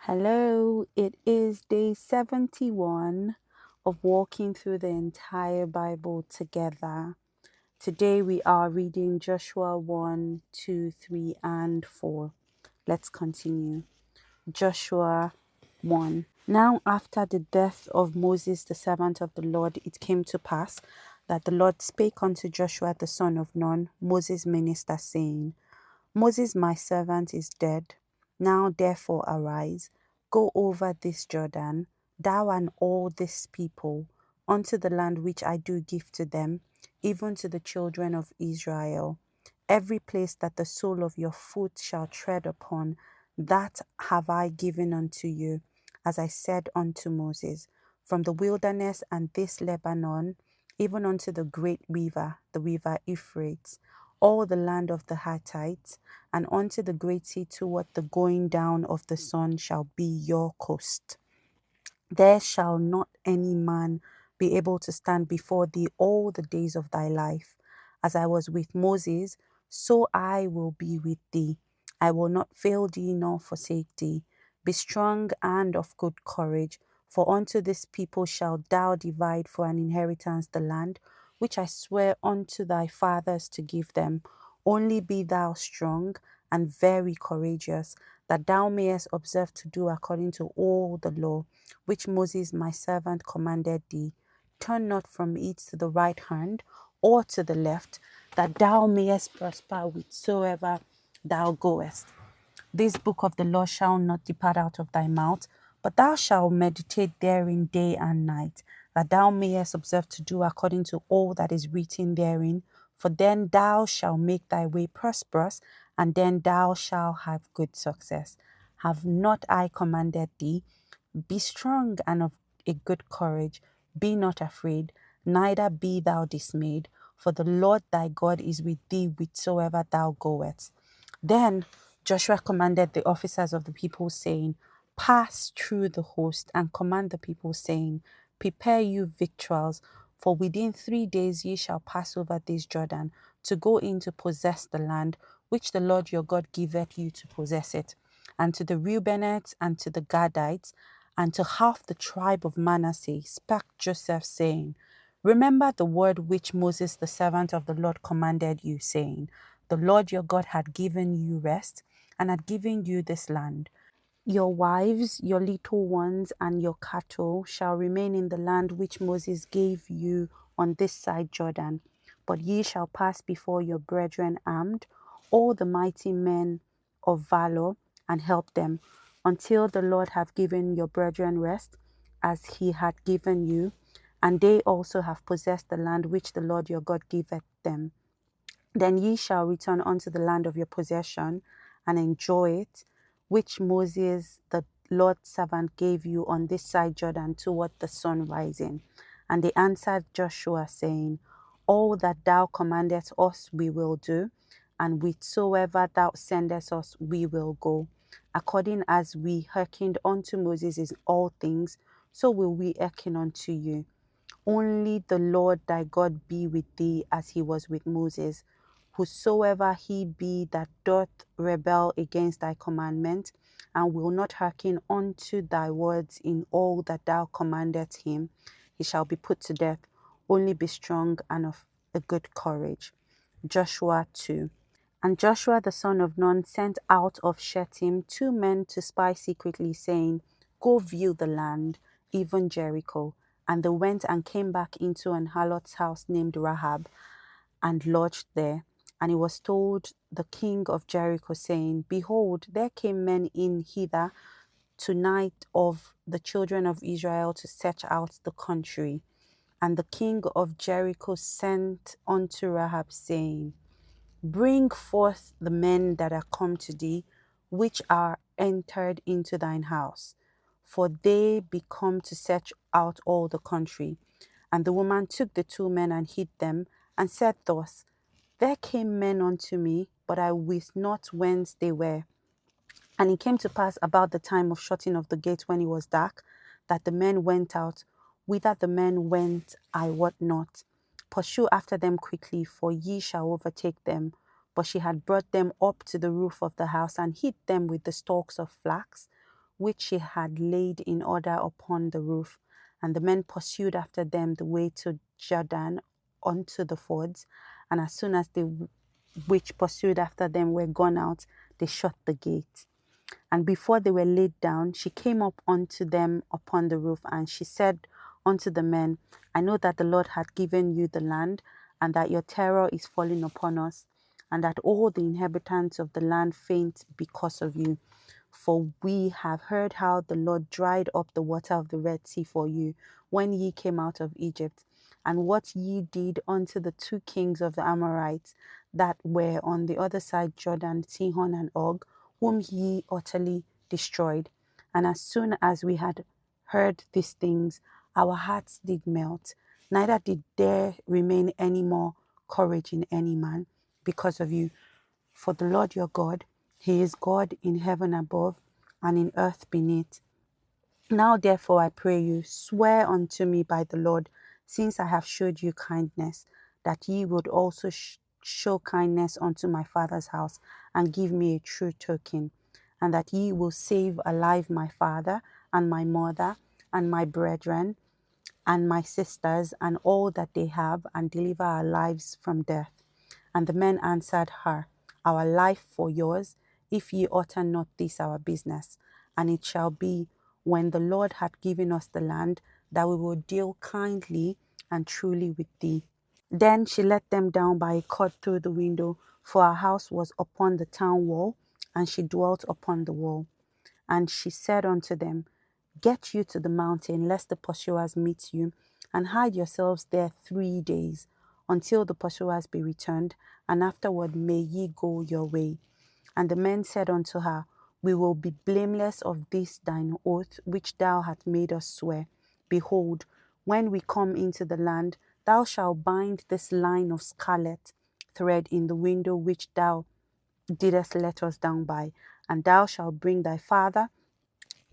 Hello, it is day 71 of walking through the entire Bible together. Today we are reading Joshua 1, 2, 3, and 4. Let's continue. Joshua 1. Now, after the death of Moses, the servant of the Lord, it came to pass that the Lord spake unto Joshua the son of Nun, Moses' minister, saying, Moses, my servant, is dead. Now therefore arise, go over this Jordan, thou and all this people, unto the land which I do give to them, even to the children of Israel. Every place that the sole of your foot shall tread upon, that have I given unto you, as I said unto Moses, from the wilderness and this Lebanon, even unto the great river, the river Euphrates, all the land of the Hittites, and unto the great sea toward the going down of the sun shall be your coast. There shall not any man be able to stand before thee all the days of thy life. As I was with Moses, so I will be with thee. I will not fail thee nor forsake thee. Be strong and of good courage, for unto this people shalt thou divide for an inheritance the land, which I swear unto thy fathers to give them. Only be thou strong and very courageous, that thou mayest observe to do according to all the law which Moses my servant commanded thee. Turn not from it to the right hand or to the left, that thou mayest prosper whithersoever thou goest. This book of the law shall not depart out of thy mouth, but thou shalt meditate therein day and night, that thou mayest observe to do according to all that is written therein. For then thou shalt make thy way prosperous, and then thou shalt have good success. Have not I commanded thee? Be strong and of a good courage. Be not afraid, neither be thou dismayed, for the Lord thy God is with thee whithersoever thou goest. Then Joshua commanded the officers of the people, saying, Pass through the host, and command the people, saying, Prepare you victuals, for within 3 days ye shall pass over this Jordan, to go in to possess the land, which the Lord your God giveth you to possess it. And to the Reubenites, and to the Gadites, and to half the tribe of Manasseh spake Joseph, saying, Remember the word which Moses the servant of the Lord commanded you, saying, The Lord your God had given you rest, and had given you this land. Your wives, your little ones, and your cattle shall remain in the land which Moses gave you on this side Jordan. But ye shall pass before your brethren armed, all the mighty men of valor, and help them, until the Lord have given your brethren rest, as he had given you, and they also have possessed the land which the Lord your God giveth them. Then ye shall return unto the land of your possession, and enjoy it, which Moses the Lord's servant gave you on this side Jordan toward the sun rising. And they answered Joshua, saying, All that thou commandest us we will do, and whithersoever thou sendest us we will go. According as we hearkened unto Moses in all things, so will we hearken unto you. Only the Lord thy God be with thee as he was with Moses. Whosoever he be that doth rebel against thy commandment, and will not hearken unto thy words in all that thou commandest him, he shall be put to death. Only be strong and of a good courage. Joshua 2. And Joshua the son of Nun sent out of Shittim 2 men to spy secretly, saying, Go view the land, even Jericho. And they went and came back into an harlot's house named Rahab, and lodged there. And it was told the king of Jericho, saying, Behold, there came men in hither tonight of the children of Israel to search out the country. And the king of Jericho sent unto Rahab, saying, Bring forth the men that are come to thee, which are entered into thine house, for they be come to search out all the country. And the woman took the 2 men and hid them, and said thus, There came men unto me, but I wist not whence they were. And it came to pass about the time of shutting of the gate, when it was dark, that the men went out. Whither the men went, I wot not. Pursue after them quickly, for ye shall overtake them. But she had brought them up to the roof of the house, and hid them with the stalks of flax, which she had laid in order upon the roof. And the men pursued after them the way to Jordan unto the fords. And as soon as they which pursued after them were gone out, they shut the gate. And before they were laid down, she came up unto them upon the roof, and she said unto the men, I know that the Lord hath given you the land, and that your terror is falling upon us, and that all the inhabitants of the land faint because of you. For we have heard how the Lord dried up the water of the Red Sea for you when ye came out of Egypt, and what ye did unto the two kings of the Amorites that were on the other side Jordan, Sihon and Og, whom ye utterly destroyed. And as soon as we had heard these things, our hearts did melt, neither did there remain any more courage in any man because of you. For the Lord your God, he is God in heaven above and in earth beneath. Now therefore I pray you, swear unto me by the Lord, since I have showed you kindness, that ye would also show kindness unto my father's house, and give me a true token, and that ye will save alive my father, and my mother, and my brethren, and my sisters, and all that they have, and deliver our lives from death. And the men answered her, Our life for yours, if ye utter not this our business. And it shall be, when the Lord hath given us the land, that we will deal kindly and truly with thee. Then she let them down by a cord through the window, for our house was upon the town wall, and she dwelt upon the wall. And she said unto them, Get you to the mountain, lest the pursuers meet you, and hide yourselves there 3 days, until the pursuers be returned, and afterward may ye go your way. And the men said unto her, We will be blameless of this thine oath, which thou hast made us swear. Behold, when we come into the land, thou shalt bind this line of scarlet thread in the window which thou didst let us down by, and thou shalt bring thy father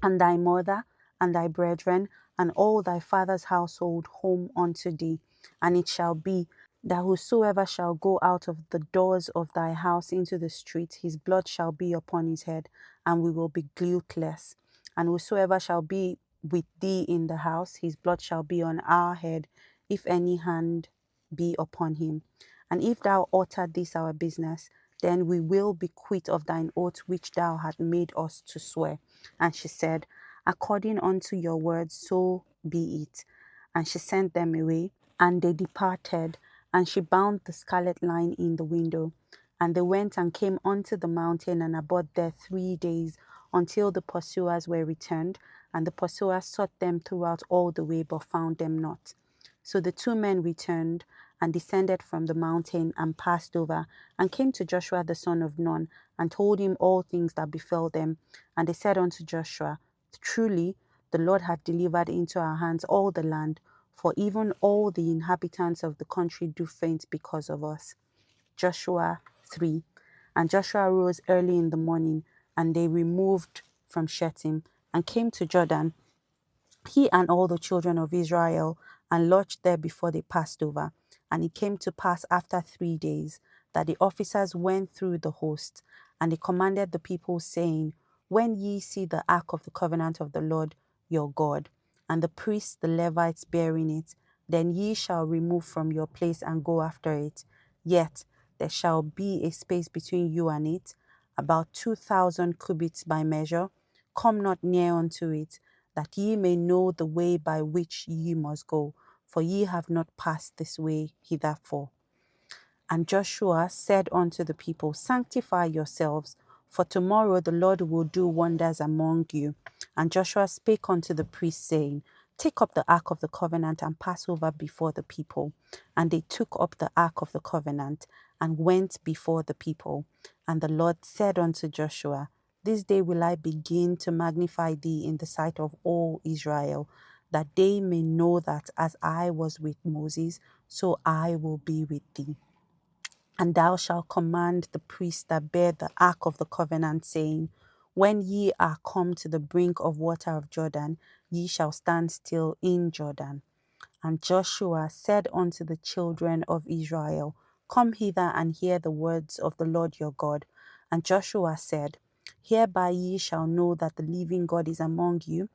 and thy mother, and thy brethren, and all thy father's household home unto thee. And it shall be that whosoever shall go out of the doors of thy house into the street, his blood shall be upon his head, and we will be guiltless. And whosoever shall be with thee in the house, his blood shall be on our head, if any hand be upon him. And if thou utter this our business, then we will be quit of thine oath which thou hast made us to swear. And she said, According unto your word, so be it. And she sent them away, and they departed. And she bound the scarlet line in the window. And they went and came unto the mountain, and abode there 3 days, until the pursuers were returned. And the pursuers sought them throughout all the way, but found them not. So the two men returned, and descended from the mountain, and passed over, and came to Joshua the son of Nun, and told him all things that befell them. And they said unto Joshua, Truly the Lord hath delivered into our hands all the land, for even all the inhabitants of the country do faint because of us. Joshua 3. And Joshua rose early in the morning, and they removed from Shittim, and came to Jordan, he and all the children of Israel, and lodged there before they passed over. And it came to pass after 3 days that the officers went through the host, and they commanded the people, saying, When ye see the ark of the covenant of the Lord your God, and the priests the Levites bearing it, then ye shall remove from your place and go after it. Yet there shall be a space between you and it, about 2,000 cubits by measure. Come not near unto it, that ye may know the way by which ye must go, for ye have not passed this way hitherto. And Joshua said unto the people, Sanctify yourselves, for tomorrow the Lord will do wonders among you. And Joshua spake unto the priests, saying, Take up the ark of the covenant and pass over before the people. And they took up the ark of the covenant and went before the people. And the Lord said unto Joshua, This day will I begin to magnify thee in the sight of all Israel, that they may know that as I was with Moses, so I will be with thee. And thou shalt command the priests that bear the ark of the covenant, saying, When ye are come to the brink of water of Jordan, ye shall stand still in Jordan. And Joshua said unto the children of Israel, Come hither and hear the words of the Lord your God. And Joshua said, Hereby ye shall know that the living God is among you,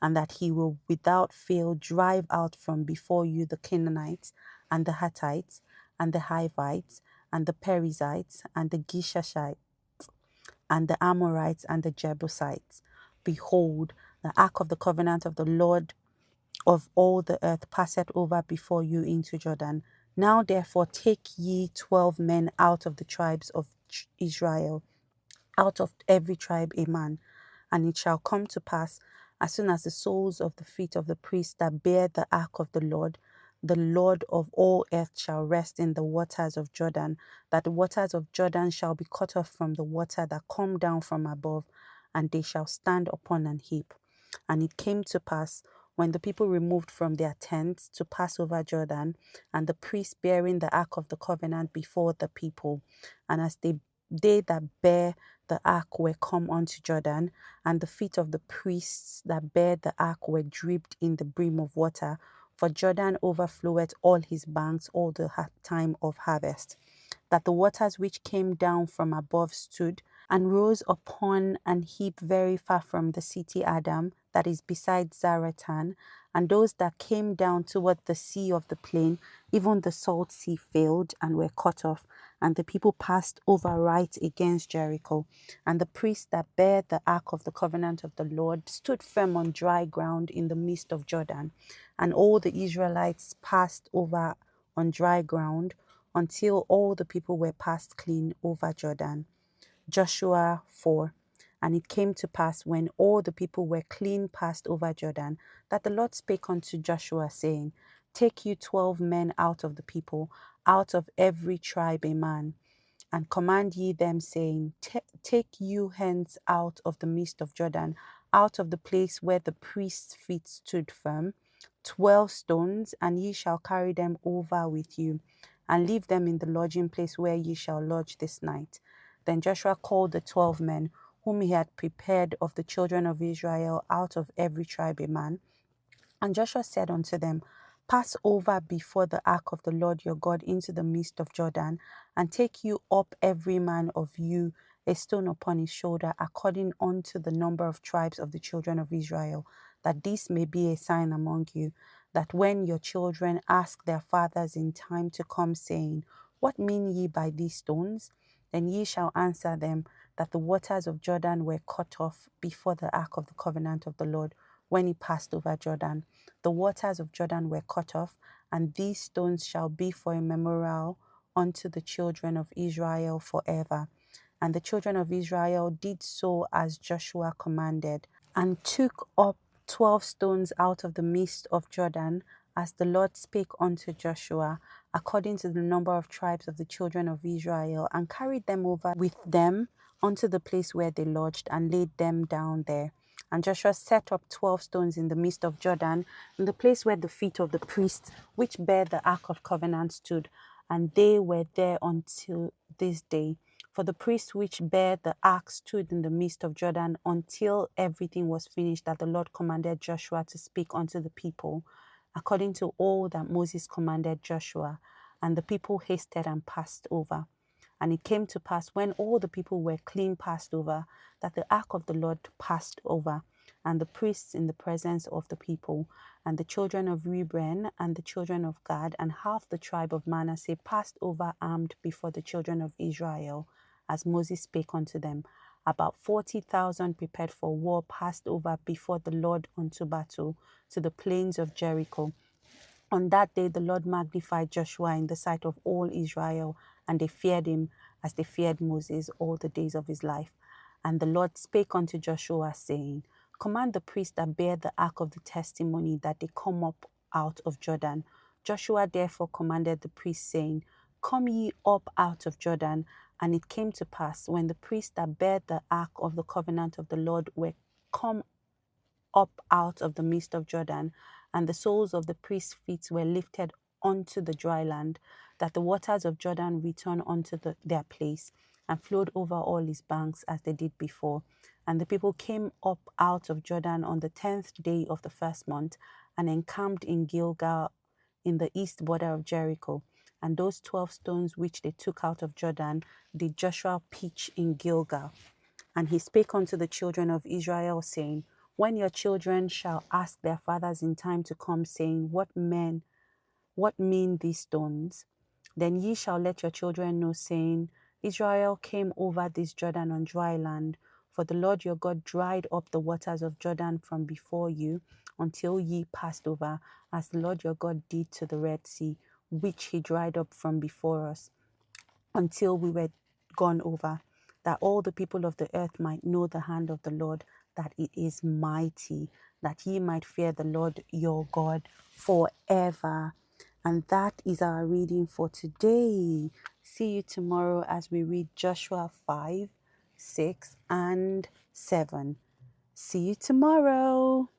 and that he will without fail drive out from before you the Canaanites, and the Hittites, and the Hivites, and the Perizzites, and the Gishahites, and the Amorites, and the Jebusites. Behold, the ark of the covenant of the Lord of all the earth passeth over before you into Jordan. Now therefore take ye 12 men out of the tribes of Israel, out of every tribe a man. And it shall come to pass, as soon as the soles of the feet of the priests that bear the ark of the Lord of all earth shall rest in the waters of Jordan, that the waters of Jordan shall be cut off from the water that come down from above, and they shall stand upon an heap. And it came to pass, when the people removed from their tents to pass over Jordan, and the priests bearing the ark of the covenant before the people, and as they that bear the ark were come unto Jordan, and the feet of the priests that bear the ark were dripped in the brim of water, for Jordan overfloweth all his banks all the time of harvest, that the waters which came down from above stood and rose upon an heap very far from the city Adam, that is beside Zaratan, and those that came down toward the sea of the plain, even the salt sea failed and were cut off, and the people passed over right against Jericho. And the priests that bare the ark of the covenant of the Lord stood firm on dry ground in the midst of Jordan, and all the Israelites passed over on dry ground until all the people were passed clean over Jordan. Joshua 4. And it came to pass, when all the people were clean passed over Jordan, that the Lord spake unto Joshua, saying, Take you 12 men out of the people, out of every tribe a man, and command ye them, saying, Take you hence out of the midst of Jordan, out of the place where the priest's feet stood firm, 12 stones, and ye shall carry them over with you, and leave them in the lodging place where ye shall lodge this night. Then Joshua called the 12 men, whom he had prepared of the children of Israel, out of every tribe a man. And Joshua said unto them, Pass over before the ark of the Lord your God into the midst of Jordan, and take you up every man of you a stone upon his shoulder, according unto the number of tribes of the children of Israel, that this may be a sign among you, that when your children ask their fathers in time to come, saying, What mean ye by these stones? Then ye shall answer them, that the waters of Jordan were cut off before the ark of the covenant of the Lord, when he passed over Jordan. The waters of Jordan were cut off, and these stones shall be for a memorial unto the children of Israel forever. And the children of Israel did so as Joshua commanded, and took up 12 stones out of the midst of Jordan, as the Lord spake unto Joshua, according to the number of tribes of the children of Israel, and carried them over with them unto the place where they lodged, and laid them down there. And Joshua set up 12 stones in the midst of Jordan, in the place where the feet of the priests which bear the ark of covenant stood, and they were there until this day. For the priests which bear the ark stood in the midst of Jordan until everything was finished that the Lord commanded Joshua to speak unto the people, according to all that Moses commanded Joshua. And the people hasted and passed over. And it came to pass, when all the people were clean passed over, that the ark of the Lord passed over, and the priests in the presence of the people, and the children of Reuben, and the children of Gad, and half the tribe of Manasseh passed over armed before the children of Israel, as Moses spake unto them. About 40,000 prepared for war passed over before the Lord unto battle, to the plains of Jericho. On that day the Lord magnified Joshua in the sight of all Israel, and they feared him as they feared Moses all the days of his life. And the Lord spake unto Joshua, saying, Command the priests that bear the ark of the testimony that they come up out of Jordan. Joshua therefore commanded the priests, saying, Come ye up out of Jordan. And it came to pass, when the priests that bear the ark of the covenant of the Lord were come up out of the midst of Jordan, and the soles of the priests' feet were lifted onto the dry land, that the waters of Jordan returned unto their place, and flowed over all his banks as they did before. And the people came up out of Jordan on the 10th day of the first month, and encamped in Gilgal in the east border of Jericho. And those 12 stones which they took out of Jordan did Joshua pitch in Gilgal. And he spake unto the children of Israel, saying, When your children shall ask their fathers in time to come, saying, What mean these stones? Then ye shall let your children know, saying, Israel came over this Jordan on dry land, for the Lord your God dried up the waters of Jordan from before you, until ye passed over, as the Lord your God did to the Red Sea, which he dried up from before us, until we were gone over, that all the people of the earth might know the hand of the Lord, that it is mighty, that ye might fear the Lord your God forever. And that is our reading for today. See you tomorrow as we read Joshua 5, 6, and 7. See you tomorrow.